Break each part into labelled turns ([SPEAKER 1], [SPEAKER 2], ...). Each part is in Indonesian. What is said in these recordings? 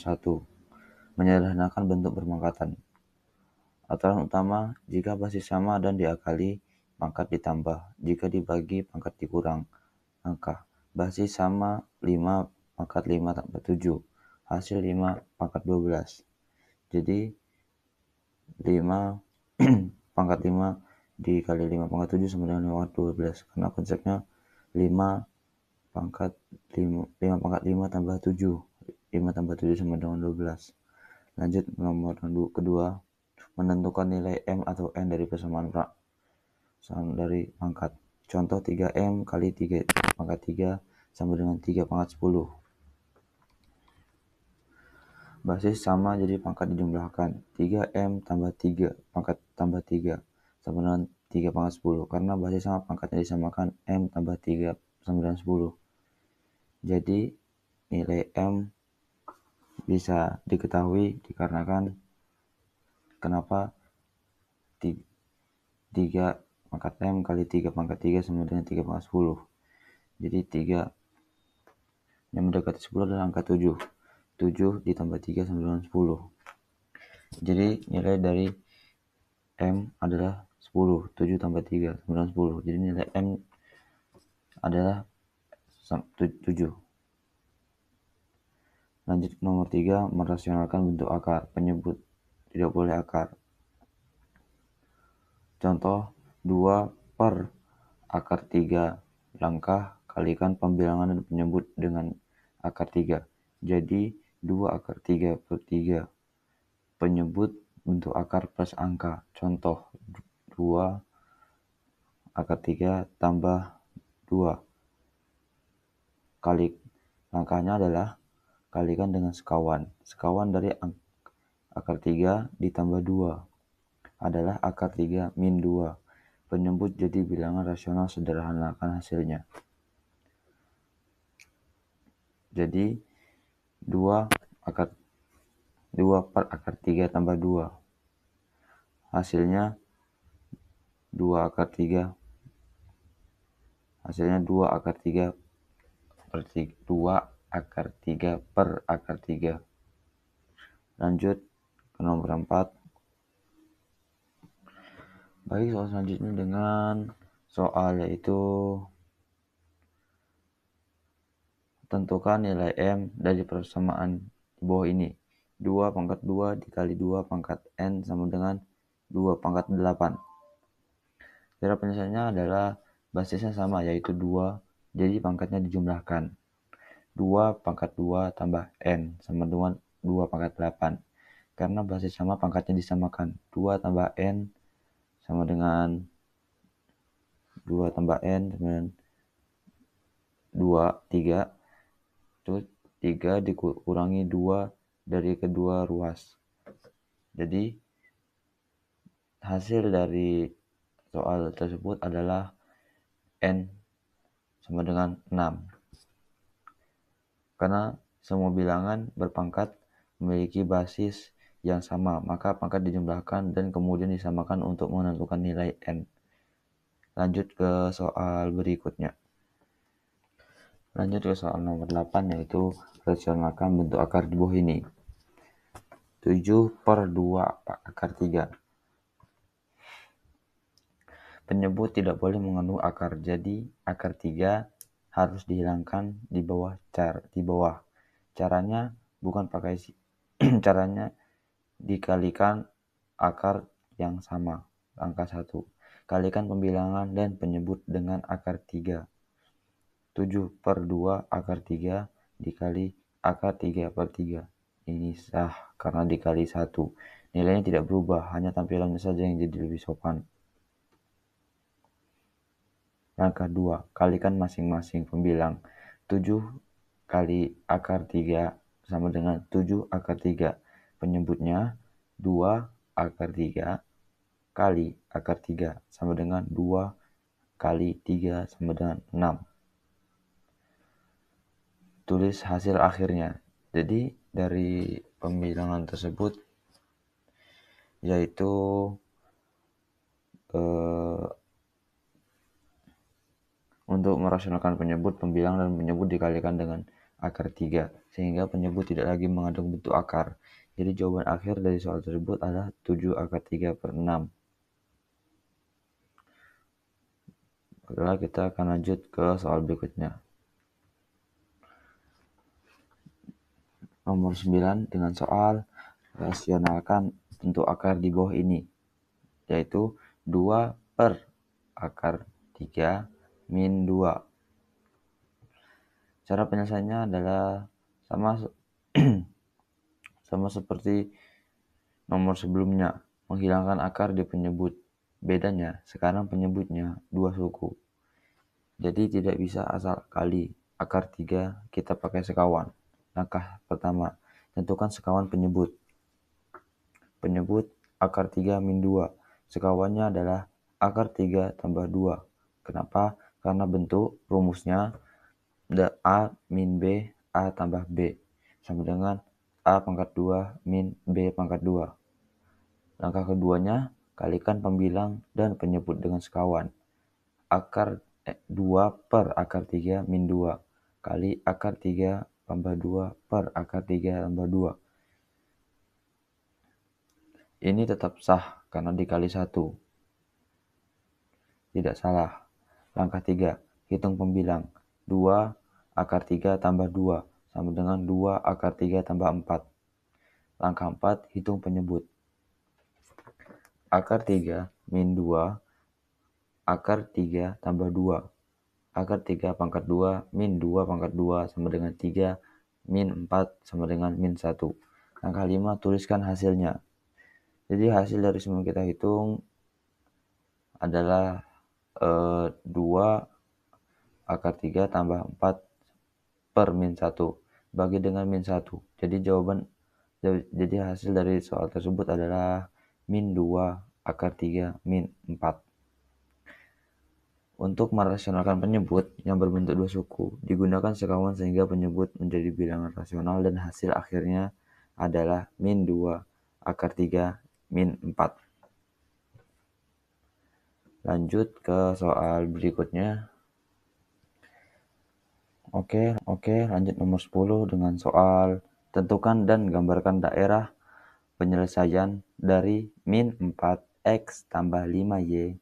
[SPEAKER 1] 1. Menyederhanakan bentuk berpangkatan. Aturan utama, jika basis sama dan diakali, pangkat ditambah. Jika dibagi, pangkat dikurang. Angka basis sama 5 pangkat 5 tambah 7. Hasil 5 pangkat 12. Jadi 5 pangkat 5 dikali 5 pangkat 7 sama dengan 5 pangkat 12. Karena konsepnya 5 pangkat 5 pangkat 5 tambah 7. 5 tambah 7 sama dengan 12. Lanjut nomor kedua, menentukan nilai M atau N dari persamaan dari pangkat. Contoh 3M kali 3 pangkat 3 sama dengan 3 pangkat 10. Basis sama jadi pangkat dijumlahkan. 3M tambah 3 pangkat tambah 3 sama dengan 3 pangkat 10. Karena basis sama pangkatnya disamakan, M tambah 3 sama dengan 10. Jadi nilai M bisa diketahui dikarenakan kenapa 3 pangkat M kali 3 pangkat 3 sama dengan 3 pangkat 10. Jadi 3 yang mendekati 10 adalah angka 7. 7 ditambah 3 sama dengan 10. Jadi nilai dari M adalah 10. 7 tambah 3 sama dengan 10. Jadi nilai M adalah 7. Lanjut nomor 3, merasionalkan bentuk akar. Penyebut tidak boleh akar. Contoh 2 per akar 3 langkah kalikan pembilangan dan penyebut dengan akar 3. Jadi 2 akar 3 per 3 penyebut bentuk akar plus angka. Contoh 2 akar 3 tambah 2. Langkahnya adalah kalikan dengan sekawan. Sekawan dari akar 3 ditambah 2 adalah akar 3 min 2. Penyebut jadi bilangan rasional, sederhanakan hasilnya. Jadi 2 per akar 3 tambah 2. Hasilnya 2 akar 3. Hasilnya 2 akar 3 per 3. 2 akar 3 per akar 3. Lanjut ke nomor 4. Baik, soal selanjutnya dengan soal yaitu tentukan nilai M dari persamaan di bawah ini. 2 pangkat 2 dikali 2 pangkat N sama dengan 2 pangkat 8. Cara penyelesaiannya adalah basisnya sama yaitu 2, jadi pangkatnya dijumlahkan. 2 pangkat 2 tambah N sama dengan 2 pangkat 8. Karena basis sama pangkatnya disamakan. 2 tambah N sama dengan 2 tambah N sama dengan 2, 3. Terus 3 dikurangi 2 dari kedua ruas. Jadi hasil dari soal tersebut adalah N sama dengan 6. Karena semua bilangan berpangkat memiliki basis yang sama, maka pangkat dijumlahkan dan kemudian disamakan untuk menentukan nilai N. Lanjut ke soal berikutnya. Lanjut ke soal nomor 8 yaitu rasionalkan bentuk akar di bawah ini. 7 per 2 akar 3. Penyebut tidak boleh mengandung akar, jadi akar 3 harus dihilangkan di bawah. Caranya bukan pakai caranya dikalikan akar yang sama, angka 1. Kalikan pembilangan dan penyebut dengan akar 3. 7 per 2 akar 3 dikali akar 3 per 3. Ini sah karena dikali 1. Nilainya tidak berubah, hanya tampilannya saja yang jadi lebih sopan. Langkah 2. Kalikan masing-masing pembilang. 7 kali akar 3 sama dengan 7 akar 3. Penyebutnya 2 akar 3 kali akar 3 sama dengan 2 kali 3 sama dengan 6. Tulis hasil akhirnya. Jadi dari pembilangan tersebut yaitu untuk merasionalkan penyebut, pembilang dan penyebut dikalikan dengan akar 3, sehingga penyebut tidak lagi mengandung bentuk akar. Jadi jawaban akhir dari soal tersebut adalah 7 akar 3/6. Baiklah, kita akan lanjut ke soal berikutnya. Nomor 9 dengan soal rasionalkan bentuk akar di bawah ini, yaitu 2 per akar 3 min 2. Cara penyelesaiannya adalah sama seperti nomor sebelumnya, menghilangkan akar di penyebut. Bedanya, sekarang penyebutnya 2 suku. Jadi tidak bisa asal kali akar 3 kita pakai sekawan. Langkah pertama, tentukan sekawan penyebut. Penyebut akar 3 min 2. Sekawannya adalah akar 3 tambah 2. Kenapa? Karena bentuk rumusnya A min B, A tambah B, sama dengan A pangkat 2 min B pangkat 2. Langkah keduanya, kalikan pembilang dan penyebut dengan sekawan. Akar 2 per akar 3 min 2 kali akar 3 tambah 2 per akar 3 tambah 2. Ini tetap sah karena dikali 1. Tidak salah. Langkah 3, hitung pembilang. 2 akar 3 tambah 2 sama dengan 2 akar 3 tambah 4. Langkah 4, hitung penyebut. Akar 3 min 2 akar 3 tambah 2. Akar 3 pangkat 2 min 2 pangkat 2 sama dengan 3 min 4 sama dengan min 1. Langkah 5, tuliskan hasilnya. Jadi hasil dari semua kita hitung adalah 2 akar 3 tambah 4 per min 1 bagi dengan min 1. Jadi hasil dari soal tersebut adalah min 2 akar 3 min 4. Untuk merasionalkan penyebut yang berbentuk 2 suku, digunakan sekawan sehingga penyebut menjadi bilangan rasional dan hasil akhirnya adalah min 2 akar 3 min 4. Lanjut ke soal berikutnya. Oke, lanjut nomor 10 dengan soal tentukan dan gambarkan daerah penyelesaian dari min 4x tambah 5y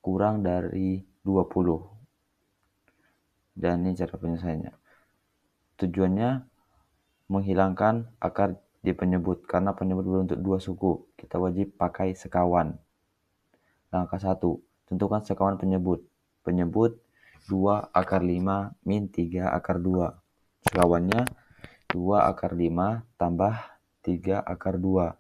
[SPEAKER 1] kurang dari 20. Dan ini cara penyelesaiannya. Tujuannya menghilangkan akar di penyebut. Karena penyebut berbentuk 2 suku, kita wajib pakai sekawan. Langkah 1, tentukan sekawan penyebut. Penyebut 2 akar 5 min 3 akar 2. Sekawannya 2 akar 5 tambah 3 akar 2.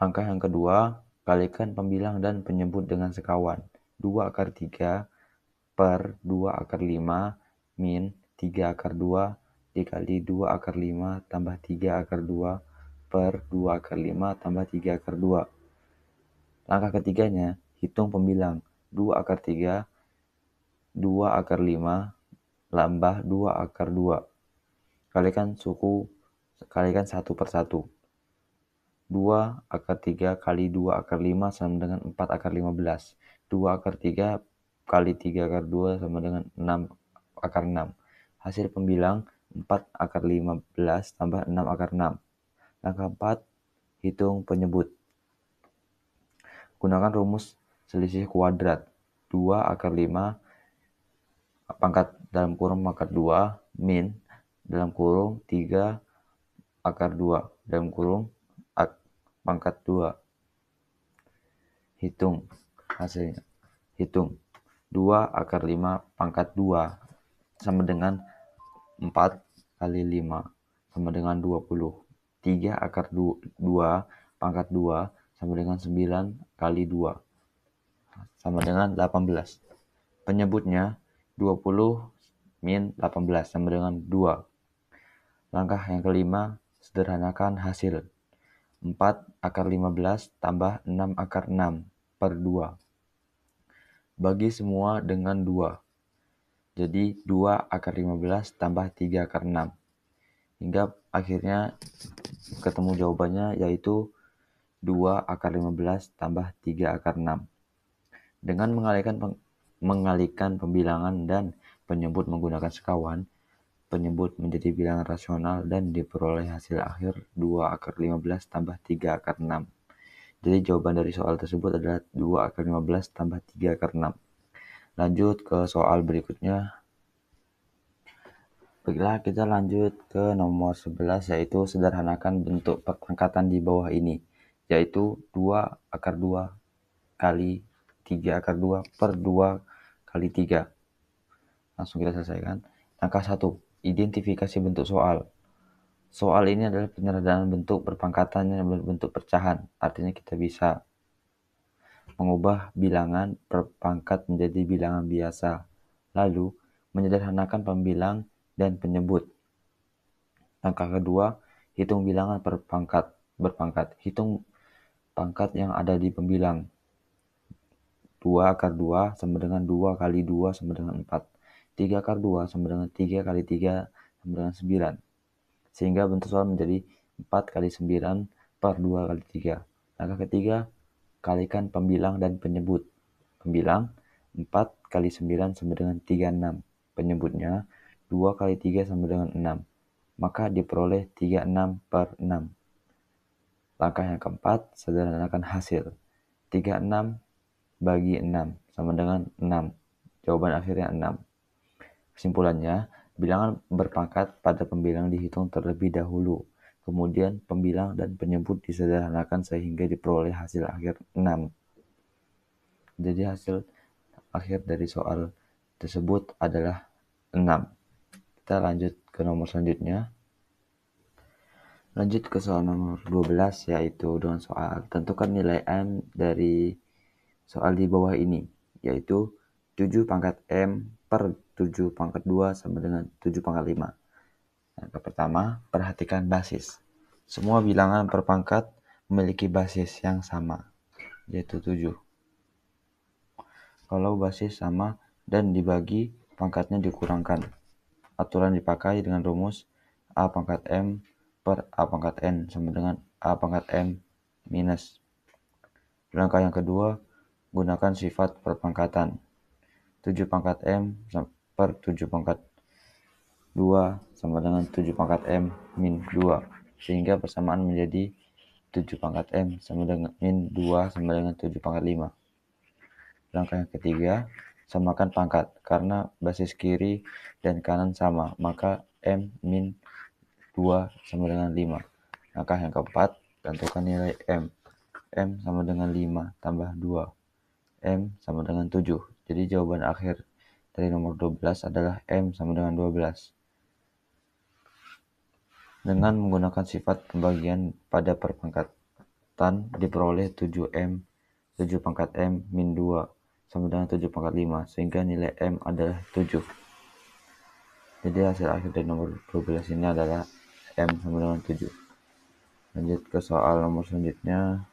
[SPEAKER 1] Langkah yang kedua, kalikan pembilang dan penyebut dengan sekawan. 2 akar 3 per 2 akar 5 min 3 akar 2 dikali 2 akar 5 tambah 3 akar 2 per 2 akar 5 tambah 3 akar 2. Langkah ketiganya, hitung pembilang. 2 akar 3, 2 akar 5 tambah 2 akar 2. Kalikan 1 per 1. 2 akar 3 kali 2 akar 5 sama dengan 4 akar 15. 2 akar 3 kali 3 akar 2 sama dengan 6 akar 6. Hasil pembilang 4 akar 15 tambah 6 akar 6. Langkah 4, hitung penyebut. Gunakan rumus selisih kuadrat. 2 akar 5 pangkat dalam kurung pangkat 2 min dalam kurung 3 akar 2 dalam kurung pangkat 2. Hitung hasilnya. Hitung 2 akar 5 pangkat 2 sama dengan 4 kali 5 sama dengan 20. 3 akar 2 pangkat 2 sama dengan 9 kali 2 sama dengan 18. Penyebutnya 20 min 18 sama dengan 2. Langkah yang kelima, sederhanakan hasil. 4 akar 15 tambah 6 akar 6 per 2. Bagi semua dengan 2. Jadi 2 akar 15 tambah 3 akar 6. Hingga akhirnya ketemu jawabannya yaitu 2 akar 15 tambah 3 akar 6. Dengan mengalihkan pembilangan dan penyebut menggunakan sekawan, penyebut menjadi bilangan rasional dan diperoleh hasil akhir 2 akar 15 tambah 3 akar 6. Jadi jawaban dari soal tersebut adalah 2 akar 15 tambah 3 akar 6. Lanjut ke soal berikutnya. Baiklah, kita lanjut ke nomor 11, yaitu sederhanakan bentuk perangkatan di bawah ini, yaitu 2 akar 2 kali 3 akar 2 per 2 kali 3. Langsung kita selesaikan. Langkah 1. Identifikasi bentuk soal. Soal ini adalah penyederhanaan bentuk perpangkatan yang berbentuk pecahan. Artinya kita bisa mengubah bilangan per pangkat menjadi bilangan biasa. Lalu, menyederhanakan pembilang dan penyebut. Langkah kedua, hitung bilangan per berpangkat. Hitung pangkat yang ada di pembilang. 2 akar 2 sama dengan 2 kali 2 sama dengan 4. 3 akar 2 sama dengan 3 kali 3 sama dengan 9. Sehingga bentuk soal menjadi 4 kali 9 per 2 kali 3. Langkah ketiga, kalikan pembilang dan penyebut. Pembilang 4 kali 9 sama dengan 36. Penyebutnya 2 kali 3 sama dengan 6. Maka diperoleh 36 per 6. Langkah yang keempat, sederhanakan hasil. 36 bagi 6 sama dengan 6. Jawaban akhirnya 6. Kesimpulannya, bilangan berpangkat pada pembilang dihitung terlebih dahulu. Kemudian pembilang dan penyebut disederhanakan sehingga diperoleh hasil akhir 6. Jadi hasil akhir dari soal tersebut adalah 6. Kita lanjut ke nomor selanjutnya. Lanjut ke soal nomor 12, yaitu dengan soal tentukan nilai M dari soal di bawah ini, yaitu 7 pangkat M per 7 pangkat 2 sama dengan 7 pangkat 5. Yang pertama, perhatikan basis. Semua bilangan per pangkat memiliki basis yang sama, yaitu 7. Kalau basis sama dan dibagi, pangkatnya dikurangkan. Aturan dipakai dengan rumus A pangkat M per A pangkat N sama dengan A pangkat M minus. Langkah yang kedua, gunakan sifat perpangkatan. 7 pangkat M per 7 pangkat 2 sama dengan 7 pangkat M min 2. Sehingga persamaan menjadi 7 pangkat M sama dengan min 2 sama dengan 7 pangkat 5. Langkah yang ketiga, samakan pangkat. Karena basis kiri dan kanan sama, maka M min 2 sama dengan 5. Langkah yang keempat, tentukan nilai M. M sama dengan 5 tambah 2. M sama dengan 7. Jadi jawaban akhir dari nomor 12 adalah M sama dengan 12. Dengan menggunakan sifat pembagian pada perpangkatan diperoleh 7M 7 pangkat M min 2 sama dengan 7 pangkat 5, sehingga nilai M adalah 7. Jadi hasil akhir dari nomor 12 ini adalah M sama dengan 7. Lanjut ke soal nomor selanjutnya.